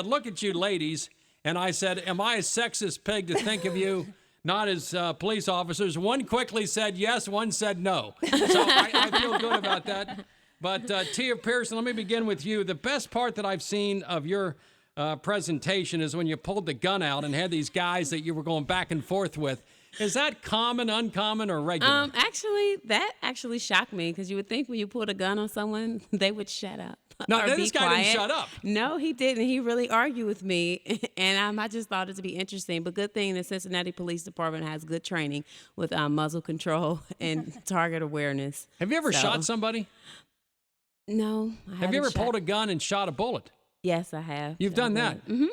look at you ladies, and I said, am I a sexist pig to think of you not as police officers? One quickly said yes, one said no. So I feel good about that. But Tia Pearson, let me begin with you. The best part that I've seen of your presentation is when you pulled the gun out and had these guys that you were going back and forth with. Is that common, uncommon, or regular? Actually, that actually shocked me because you would think when you pulled a gun on someone, they would shut up. No, or this be guy quiet. didn't shut up. No, he didn't. He really argued with me, and I just thought it to be interesting. But good thing the Cincinnati Police Department has good training with muzzle control and target awareness. Have you ever shot somebody? No. Have you ever pulled a gun and shot a bullet? Yes, I have. You've done that. Mm-hmm.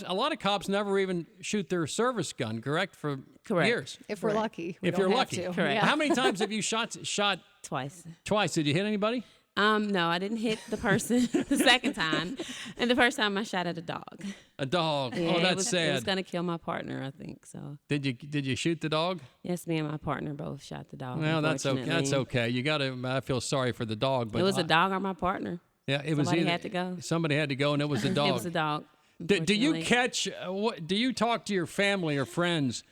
A lot of cops never even shoot their service gun, correct? For years. If we're lucky. If you're lucky. To. Correct. Yeah. How many times have you shot? Twice. Twice. Did you hit anybody? No, I didn't hit the person the second time. And the first time I shot at a dog. A dog. Yeah, Oh, that's sad. It was going to kill my partner, I think. So. Did you shoot the dog? Yes, me and my partner both shot the dog. Well, that's okay. That's okay. You got to. I feel sorry for the dog, but it was a dog or my partner. Yeah, Somebody had to go. Somebody had to go, and it was a dog. It was a dog. Do you catch? Do you talk to your family or friends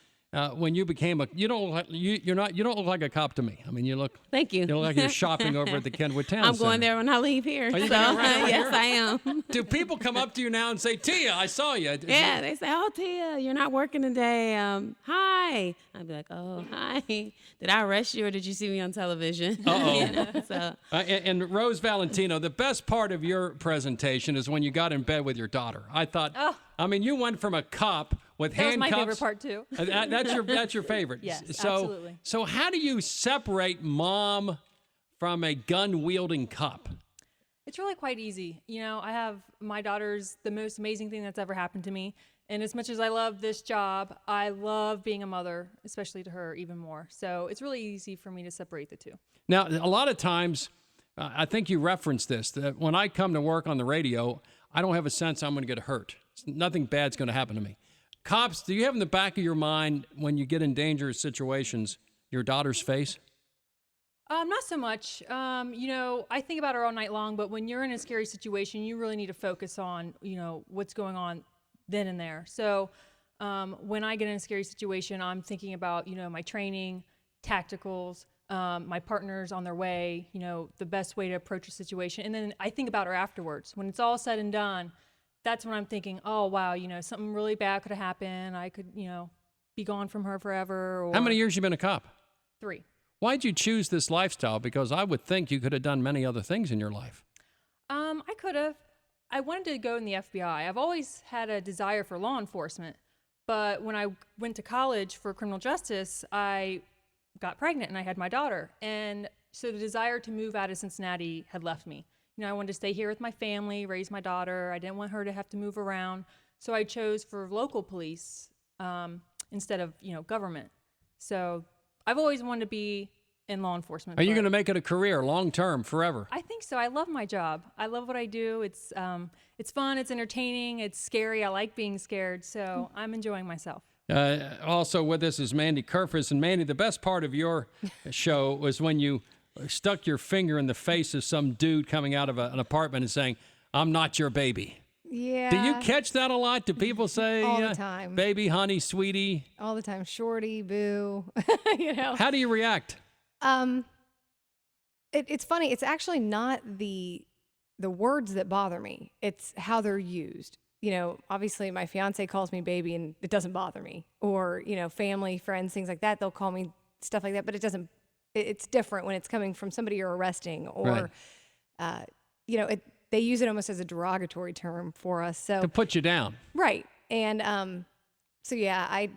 when you became a? You don't. You don't look like a cop to me. I mean, you look. Thank you. You look like you're shopping over at the Kenwood Town I'm Center. going there when I leave here. Are you so, going right over yes, here? I am. Do people come up to you now and say, "Tia, I saw you"? Yeah, they say, "Oh, Tia, you're not working today. Hi." I'd be like, "Oh, hi. Did I arrest you or did you see me on television?" Uh-oh. And Rose Valentino, the best part of your presentation is when you got in bed with your daughter. I thought, I mean, you went from a cop with handcuffs. That was my favorite part too. That's your favorite. Yes, so, absolutely. So how do you separate mom from a gun-wielding cop? It's really quite easy. You know, I have my daughter's the most amazing thing that's ever happened to me. And as much as I love this job, I love being a mother, especially to her even more. So it's really easy for me to separate the two. Now, a lot of times, I think you referenced this, that when I come to work on the radio, I don't have a sense I'm going to get hurt. Nothing bad's going to happen to me. Cops, do you have in the back of your mind when you get in dangerous situations, your daughter's face? Not so much. You know, I think about her all night long, but when you're in a scary situation, you really need to focus on, you know, what's going on then and there. So when I get in a scary situation, I'm thinking about, you know, my training, tacticals, my partners on their way, you know, the best way to approach a situation. And then I think about her afterwards. When it's all said and done, that's when I'm thinking, oh, wow, you know, something really bad could have happened. I could, you know, be gone from her forever. Or How many years you been a cop? 3. Why'd you choose this lifestyle? Because I would think you could have done many other things in your life. I could have. I wanted to go in the FBI. I've always had a desire for law enforcement, but when I went to college for criminal justice, I got pregnant and I had my daughter. And so the desire to move out of Cincinnati had left me. You know, I wanted to stay here with my family, raise my daughter. I didn't want her to have to move around. So I chose for local police instead of, you know, government. So I've always wanted to be in law enforcement. Are you going to make it a career, long-term, forever? I think so. I love my job. I love what I do. It's fun. It's entertaining. It's scary. I like being scared. So I'm enjoying myself. Also with us is Mandy Kerfis. And Mandy, the best part of your show was when you stuck your finger in the face of some dude coming out of an apartment and saying, "I'm not your baby." Yeah. Do you catch that a lot? Do people say, all the time, baby, honey, sweetie? All the time, shorty, boo. You know. How do you react? It's funny. It's actually not the words that bother me. It's how they're used. You know, obviously my fiance calls me baby and it doesn't bother me. Or, you know, family, friends, things like that, they'll call me stuff like that, but it's different when it's coming from somebody you're arresting or, right. You know, they use it almost as a derogatory term for us. So to put you down. Right. And, so yeah,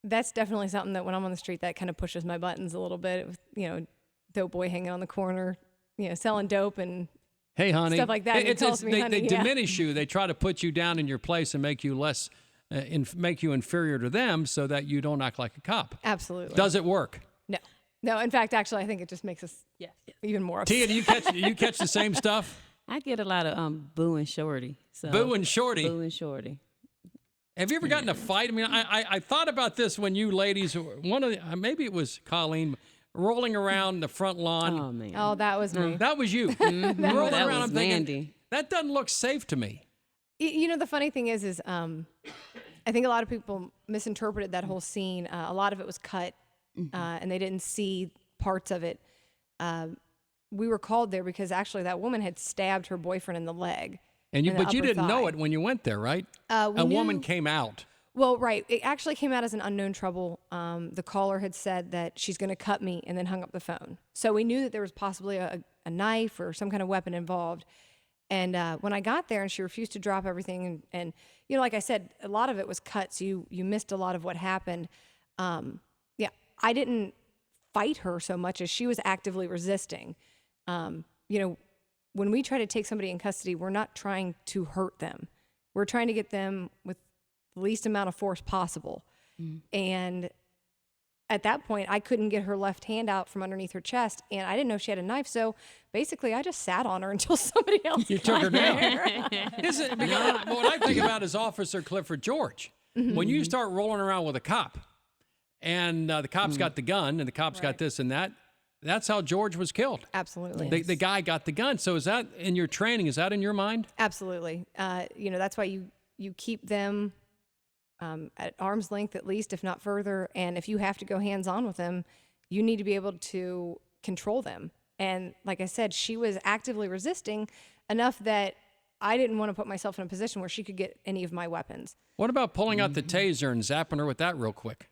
that's definitely something that when I'm on the street, that kind of pushes my buttons a little bit. You know, dope boy hanging on the corner, you know, selling dope and hey, honey, stuff like that. They diminish you. They try to put you down in your place and make you less, make you inferior to them, so that you don't act like a cop. Absolutely. Does it work? No. In fact, actually, I think it just makes us even more upset. Tia, do you catch the same stuff? I get a lot of boo and shorty. So. Boo and shorty. Boo and shorty. Have you ever gotten a fight? I mean, I thought about this when you ladies, maybe it was Colleen, rolling around the front lawn. Oh, man. Oh, that was me. That was you. Mm-hmm. Rolling that around, was I'm thinking, Mandy. that doesn't look safe to me. The funny thing is I think a lot of people misinterpreted that whole scene. A lot of it was cut, and they didn't see parts of it. We were called there because actually that woman had stabbed her boyfriend in the leg. But you upper didn't know thigh. it when you went there, right? We woman knew- came out. Well, right. It actually came out as an unknown trouble. The caller had said that she's going to cut me and then hung up the phone. So we knew that there was possibly a knife or some kind of weapon involved. And when I got there and she refused to drop everything, and like I said, a lot of it was cut, so you missed a lot of what happened. I didn't fight her so much as she was actively resisting. When we try to take somebody in custody, we're not trying to hurt them. We're trying to get them with the least amount of force possible. And at that point, I couldn't get her left hand out from underneath her chest, and I didn't know she had a knife. So basically, I just sat on her until somebody else You took her down. What I think about is Officer Clifford George. When you start rolling around with a cop, and the cop's got the gun, and the cop's got this and that, that's how George was killed. Absolutely. The guy got the gun. So is that in your training? Is that in your mind? Absolutely. That's why you keep them at arm's length at least, if not further. And if you have to go hands-on with them, you need to be able to control them. And like I said, she was actively resisting enough that I didn't want to put myself in a position where she could get any of my weapons. What about pulling out the taser and zapping her with that real quick?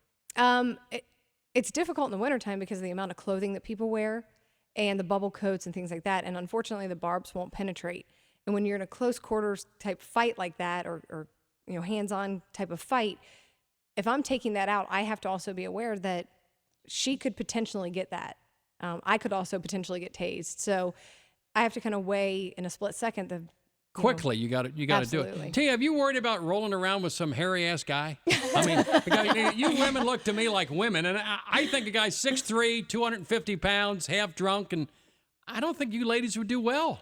It's difficult in the wintertime because of the amount of clothing that people wear and the bubble coats and things like that. And unfortunately, the barbs won't penetrate. And when you're in a close quarters type fight like that, or hands-on type of fight, if I'm taking that out, I have to also be aware that she could potentially get that. I could also potentially get tased. So I have to kind of weigh in a split second Quickly, you got to do Absolutely. it. Tia, have you worried about rolling around with some hairy ass guy? I mean, because you women look to me like women, and I think a guy's 6'3", 250 pounds, half drunk, and I don't think you ladies would do well.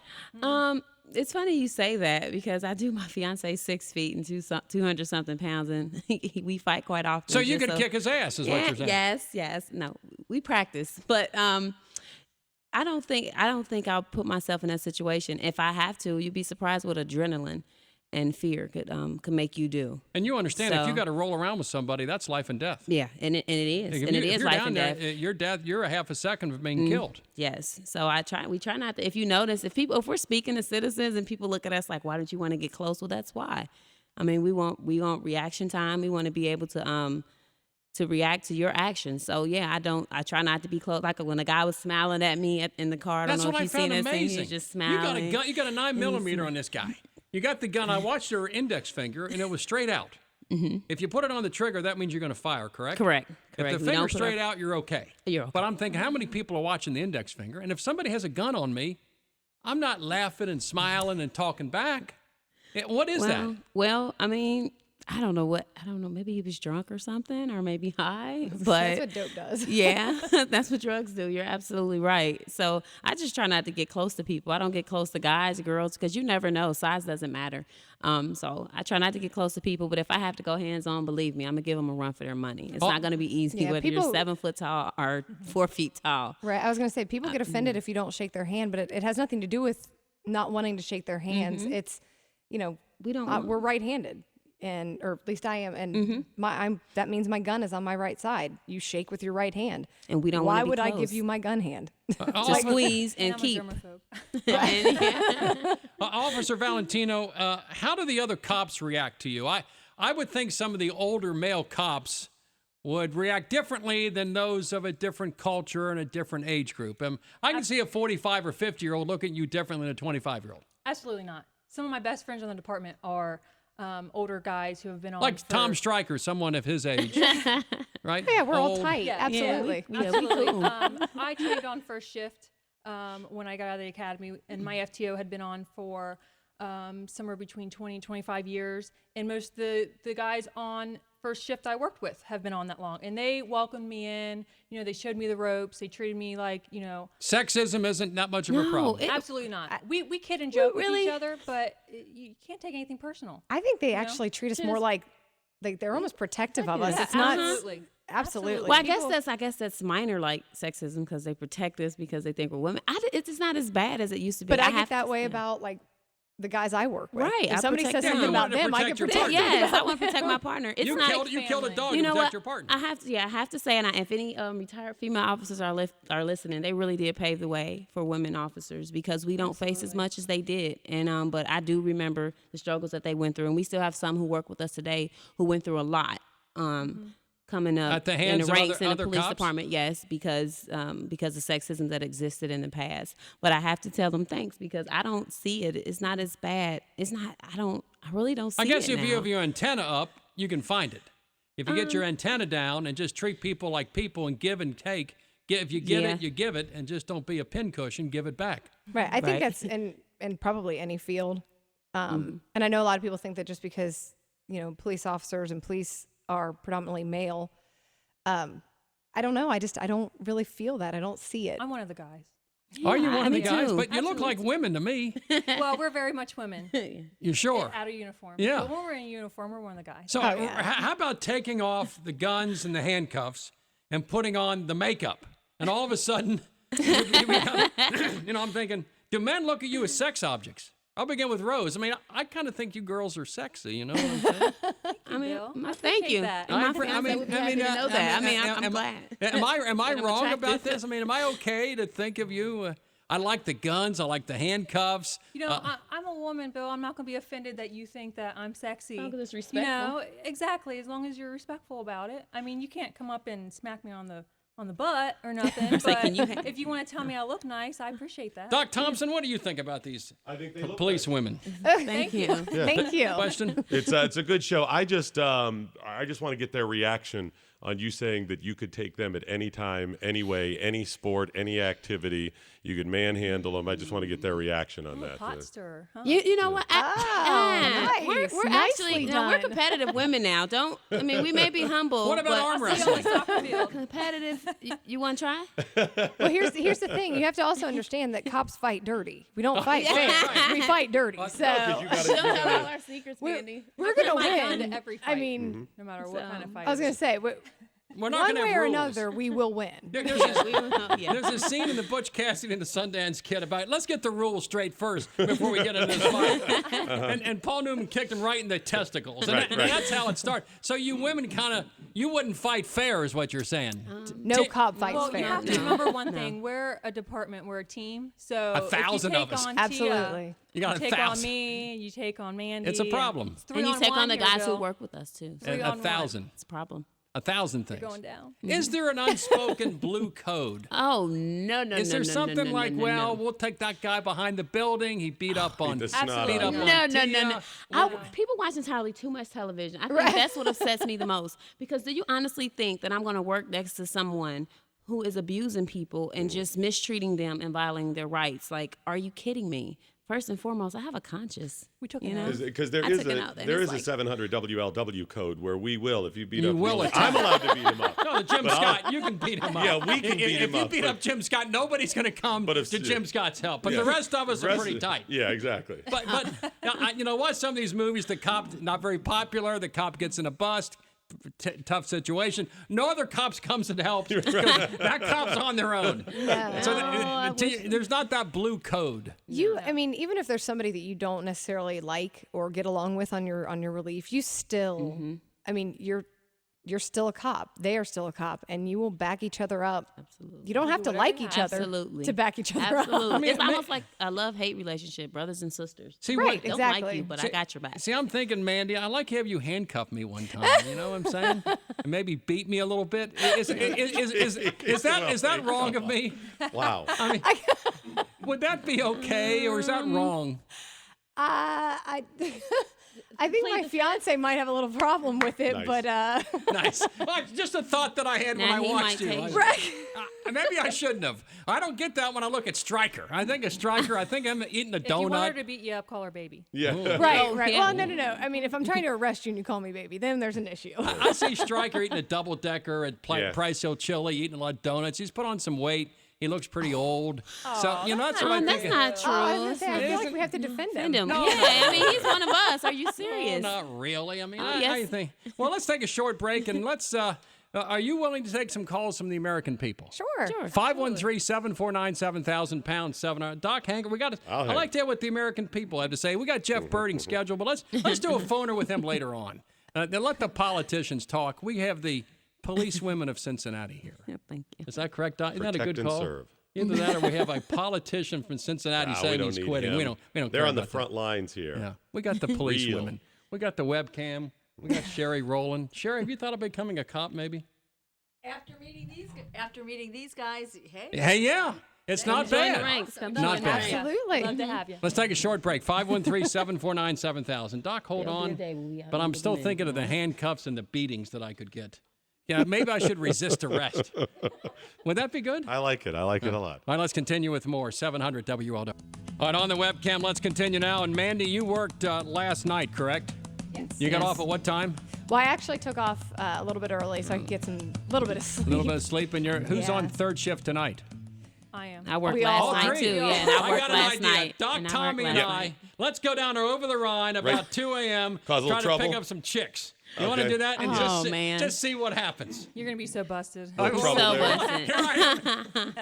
It's funny you say that because I do. My fiance 6 feet and 200 something pounds, and we fight quite often. So you could kick his ass, is what you're saying? Yes. No, we practice, but I don't think I'll put myself in that situation. If I have to, you'd be surprised what adrenaline and fear could make you do. And you understand if you So- got to roll around with somebody, that's life and death. Yeah, and it is, If and it if is you're life down and there, death. you're a half a second of being killed. Yes. So we try not to. If you notice, if we're speaking to citizens and people look at us like, why don't you want to get close? Well, that's why. I mean, we want reaction time. We want to be able to react to your actions. So yeah, I try not to be close. Like when a guy was smiling at me in the car. I don't That's know what if I you've seen found that scene. He amazing. was just smiling. You got a gun. You got a 9mm on this guy. You got the gun. I watched her index finger, and it was straight out. If you put it on the trigger, that means you're going to fire, correct? Correct. If the We don't finger's put straight out, you're okay. You're okay. But I'm thinking, how many people are watching the index finger? And if somebody has a gun on me, I'm not laughing and smiling and talking back. What is that? Well, I mean, I don't know. Maybe he was drunk or something, or maybe high. But That's what dope does. yeah, that's what drugs do. You're absolutely right. So I just try not to get close to people. I don't get close to guys, girls, because you never know. Size doesn't matter. So I try not to get close to people. But if I have to go hands on, believe me, I'm gonna give them a run for their money. It's not gonna be easy Yeah, whether you're people- 7 foot tall or 4 feet tall. Right. I was going to say, people get offended if you don't shake their hand, but it has nothing to do with not wanting to shake their hands. It's, We don't. we're right-handed, or at least I am, and that means my gun is on my right side. You shake with your right hand, And we don't Why wanna be would I close. give you my gun hand? To squeeze and I'm keep. a germaphobe. Officer Valentino, how do the other cops react to you? I would think some of the older male cops would react differently than those of a different culture and a different age group. I can see a 45 or 50-year-old looking at you differently than a 25-year-old. Absolutely not. Some of my best friends in the department are older guys who have been on Like for- Tom Stryker, someone of his age, right? Yeah, we're all Old. tight. Yeah. Absolutely. we Absolutely. cool. I trained on first shift when I got out of the academy, and my FTO had been on for somewhere between 20 and 25 years. And most of the guys on first shift I worked with have been on that long. And they welcomed me in. They showed me the ropes. They treated me like, Sexism isn't that much of a No, problem. absolutely not. We kid and joke with really- each other, but you can't take anything personal. I think they actually treat us more like they're almost protective of us. Yeah, It's not absolutely. absolutely. Well, People- I guess that's minor like sexism because they protect us because they think we're women. It's not as bad as it used to be. But I have get that to- way yeah. about like the guys I work with. Right, If I somebody protect says them. something You about wanted to them, I can protect your protect partner. them. Yes, I want to protect my partner. It's not. You killed a dog You to know protect what? your partner. I have to say, and if any retired female officers are listening, they really did pave the way for women officers because we don't face as much as they did. And but I do remember the struggles that they went through, and we still have some who work with us today who went through a lot. Coming up At the in hands the of ranks other- in the other police cops? department, yes, because of sexism that existed in the past. But I have to tell them thanks because I don't see it. It's not as bad. It's not. I really don't see I it guess if you now. have your antenna up, you can find it. If you get your antenna down and just treat people like people and give and take, if you get Yeah. it, you give it, and just don't be a pincushion, give it back. Right. I think Right. that's in probably any field. And I know a lot of people think that just because, police officers and police are predominantly male, I don't know. I don't really feel that. I don't see it. I'm one of the guys. Are you one of the me guys? too. But you look like women to me. Well, we're very much women. You sure? Out of uniform. Yeah. But when we're in uniform, we're one of the guys. So yeah. how about taking off the guns and the handcuffs and putting on the makeup? And all of a sudden, I'm thinking, do men look at you as sex objects? I'll begin with Rose. I mean, I kind of think you girls are sexy, you know what I'm saying? Bill. I Thank appreciate you. that. My I fiance would be happy to know that. I'm glad. Am I I'm wrong attractive. about this? I mean, am I okay to think of you? I like the guns. I like the handcuffs. I'm a woman, Bill. I'm not going to be offended that you think that I'm sexy. As long as it's respectful. Exactly. As long as you're respectful about it. I mean, you can't come up and smack me on the butt or nothing. like, But can you if you want to tell me I look nice, I appreciate that. Doc Thompson, what do you think about these I think they look police women? Thank you. Thank you. Question? It's a good show. I just want to get their reaction on you saying that you could take them at any time, any way, any sport, any activity. You could manhandle them. I just want to get their reaction on that. Pot stirrer, huh? You know what? nice. We're Nicely actually we're done. competitive women now. We may be humble. What about but arm See you on wrestling? the soccer field. competitive? You want to try? Well, here's the thing. You have to also understand that cops fight dirty. We don't fight yeah. fair. Right. We fight dirty. Well, So You gotta- Don't tell all our secrets, Mandy. we're gonna My gun win. to every I fight. mean, No matter what kind of fight. I was it gonna is. say, We're not one gonna way have or rules. another, we will win. There's Yeah. There's a scene in the Butch Cassidy and the Sundance Kid about let's get the rules straight first before we get into this fight. And Paul Newman kicked him right in the testicles, and, Right, and right. that's how it started. So you women you wouldn't fight fair, is what you're saying. No cop fights Well, fair. you have to remember one thing. We're a department. We're a team. So 1,000 if you of take us. on Tia, Absolutely. You got take on 1,000. me, you take on Mandy. It's a problem. It's three And you on take one on the here, guys who Bill. work with us too. So Three on one. 1,000. it's a problem. 1,000 things. Going down. Is there an unspoken blue code? Oh no no Is no there no something no, like, no, well, no. we'll take that guy behind the building. He beat up on. the snot Beat up out of on you. No, no, Tia. no, no. People watch entirely too much television. I think that's what upsets me the most. Because do you honestly think that I'm going to work next to someone who is abusing people and just mistreating them and violating their rights? Like, are you kidding me? First and foremost, I have a conscience. We took you it know? out. Because there I is took it out, and there it's is a like- 700 WLW code where we will, if you beat You up, will me, attack. I'm allowed to beat him up. No, Jim But I'll- Scott, you can beat him up. Yeah, we can If- beat if him you up, beat but- up Jim Scott, nobody's going to come But if- to Jim Scott's help. But Yeah. the rest of us The are rest pretty of- tight. Yeah, exactly. But you know what? Some of these movies, the cop not very popular. The cop gets in a bust. Tough situation. No other cops comes and helps. That cop's on their own. So there's not that blue code. I mean, even if there's somebody that you don't necessarily like or get along with on your relief, you still, I mean, you're still a cop. They are still a cop, and you will back each other up. Absolutely. You don't have to like each other Absolutely. to back each other Absolutely. up. It's almost like a love-hate relationship, brothers and sisters. See, Right, Don't exactly. like you, but I got your back. See, I'm thinking, Mandy, I'd like to have you handcuff me one time. You know what I'm saying? And maybe beat me a little bit. Is that wrong of me? Wow. I mean, would that be okay, or is that wrong? I think my fiance might have a little problem with it, Nice. but Nice. Well, just a thought that I had when Now I he watched might you. take- right. Maybe I shouldn't have. I don't get that when I look at Stryker. I think a Striker. I think I'm eating a If you want her donut. to beat you up, call her baby. Yeah. Right, Oh, right. yeah. Well, no. I mean, if I'm trying to arrest you and you call me baby, then there's an issue. I see Stryker eating a double decker at Yeah. Price Hill Chili, eating a lot of donuts. He's put on some weight. He looks pretty old. So that's what I'm That's thinking. not true. Oh, I was gonna It's say, I not- feel like we have to defend him. Defend him. No. Yeah, I mean, he's one of us. Are you Oh, serious? not really. I mean, Oh, I yes. think. Well, let's take a short break and let's Are you willing to take some calls from the American people? Sure. 513-749-7000 pound 7. Doc Hanger, I like to hear what the American people have to say. We got Jeff Birding scheduled, but let's do a phoner with him later on. Then let the politicians talk. We have the police women of Cincinnati here. Yeah, thank you. Is that correct, Doc? Isn't that a Protect good and call? serve. Either that or we have a politician from Cincinnati We saying don't he's need quitting. him. We don't They're care on the about front lines here. that. Yeah. We got the police Real. women. We got the webcam. We got Sherry rolling. Sherry, have you thought of becoming a cop maybe? After meeting these guys, hey. Hey, yeah. It's not Join the bad. ranks. Come Not join the bad. ranks. Absolutely. Love to have you. Let's take a short break. 513-749-7000. Doc, hold There'll be a on. day when we But I'm outnumber still men. thinking of the handcuffs and the beatings that I could get. Yeah, maybe I should resist arrest. Would that be good? I like it. I like it a lot. All right, let's continue with more 700 WLW. All right, on the webcam, let's continue now. And Mandy, you worked last night, correct? Yes. You got Yes. off at what time? Well, I actually took off a little bit early so I could get a little bit of sleep. A little bit of sleep. And who's Yeah. on third shift tonight? I am. I worked We all last are. night too. Yeah, and I worked got an last idea. night. Doc, and I Tommy, worked and last I, night. let's go down to over the Rhine about 2 a.m. Cause a little try to pick trouble? up some chicks. You want to Okay. do that? And Oh, man. just see what happens. You're going to be so busted. I will. trouble So there. busted. Here I am.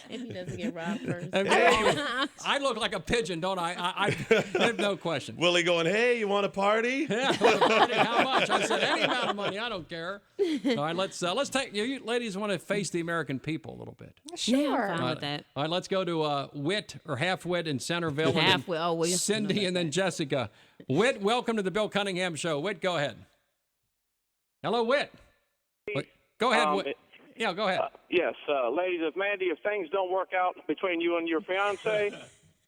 If he doesn't get robbed first. I look like a pigeon, don't I have no question. Willie going, hey, you want a party? Yeah, how much? I said any amount of money. I don't care. All right, let's take you ladies want to face the American people a little bit. Yeah, Sure. I'm fine with that. All right, let's go to Wit or Half Wit in Centerville. and then Half-wit. Oh, well, you- Cindy and then Jessica. Wit, welcome to the Bill Cunningham Show. Wit, go ahead. Hello, Wit. Go ahead, Wit. Yeah, go ahead. Yes, ladies, if Mandy, if things don't work out between you and your fiance,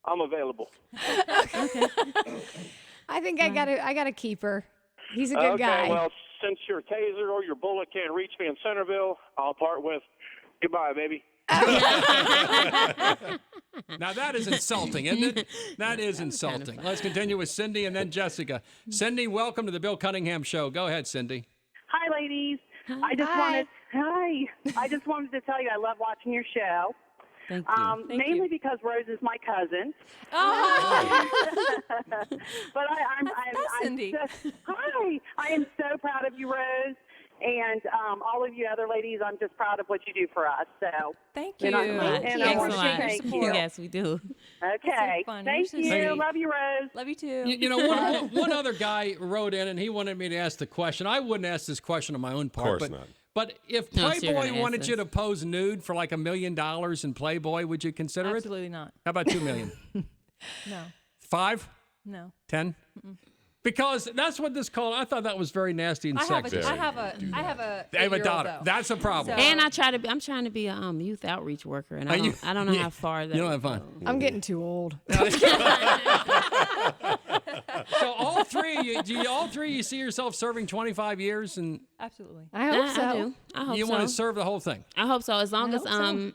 I'm available. I think I gotta keep her. He's a good Okay, guy. well, since your taser or your bullet can't reach me in Centerville, I'll part with goodbye, baby. Now that is insulting, isn't it? That is insulting. Let's continue with Cindy and then Jessica. Cindy, welcome to the Bill Cunningham Show. Go ahead, Cindy. Hi, ladies. I just wanted to tell you I love watching your show. Thank you. Mainly because Rose is my cousin. But I'm Cindy. hi. I am so proud of you, Rose, and all of you other ladies. I'm just proud of what you do for us. So Thank And you. I- Thank and you. I Thanks want a to lot. thank you. Yes, we do. okay, fun. thank You're you. so sweet. Love you, Rose. Love you too. You know, one other guy wrote in and he wanted me to ask the question. I wouldn't ask this question on my own part. Course but, not. But if No, so you're Playboy gonna wanted ask you this. to pose nude for like $1 million in Playboy, would you consider it? Absolutely not. How about $2 million? No. 5? No. 10? Because that's what this called. I thought that was very nasty and I have sexist. a I have a I have a 8-year-old, daughter. though. That's a problem. So- And I'm trying to be a youth outreach worker, and Are you- I don't know yeah, how far that. you don't would have fun. go. I'm getting too old. So all three, all three, you see yourself serving 25 years, and Absolutely. I hope so. I do. I hope you so. want to serve the whole thing. I hope so. As long as hope so.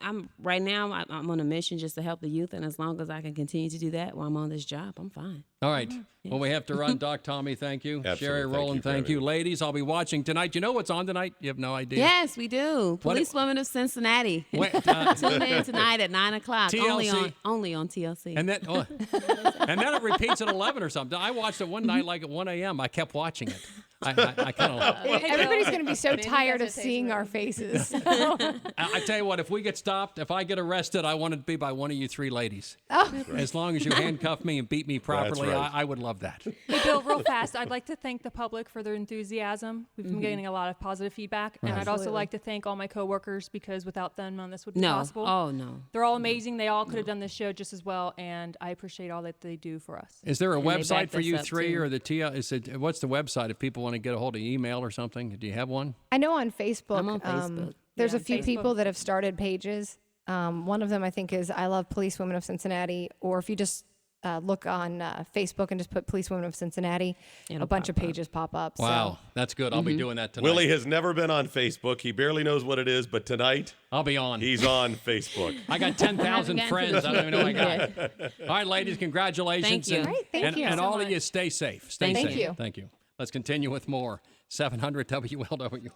I'm right now, I'm on a mission just to help the youth, and as long as I can continue to do that while I'm on this job, I'm fine. All right. Well, we have to run. Doc Tommy, thank you. Absolutely. Sherry Thank Rowland, you for thank having you. me. Ladies, I'll be watching tonight. You know what's on tonight? You have no idea. Yes, we do. What- Policewomen of Cincinnati. Wait, Tune in tonight at 9:00. TLC. Only on TLC. and then and then it repeats at 11 or something. I watched it one night like at 1 a.m. I kept watching it. I kind of. Everybody's gonna be so Mandy tired has of a taser seeing our ready. faces. I tell you what, if we get stopped, if I get arrested, I want it to be by one of you three ladies. Oh. As long as you handcuff me and beat me properly, right. I would love that. Hey, Bill, real fast, I'd like to thank the public for their enthusiasm. We've been getting a lot of positive feedback. And I'd also Absolutely. like to thank all my coworkers because without them, none of this would be no. possible. Oh no. They're all amazing. They all could have done this show just as well. And I appreciate all that they do for us. Is there a And they website backed for us you up, three, too. or the TL? What's the website if people want to get a hold of email or something? Do you have one? I know on Facebook. I'm on Facebook. There's Yeah, a few Facebook. people that have started pages. One of them I think is I Love Policewomen of Cincinnati, or if you just look on Facebook and just put Policewomen of Cincinnati, It'll a bunch of pop up. pages pop up. Wow, that's good. I'll be doing that tonight. Willie has never been on Facebook. He barely knows what it is, but tonight I'll be on. he's on Facebook. I got 10,000 gotten friends. to I don't even know I got. Yeah. All right, ladies, congratulations. Thank you. And, Great, thank and, you and so all of much. you, stay safe. Stay Thank safe. you. Thank you. Let's continue with more 700 WLW.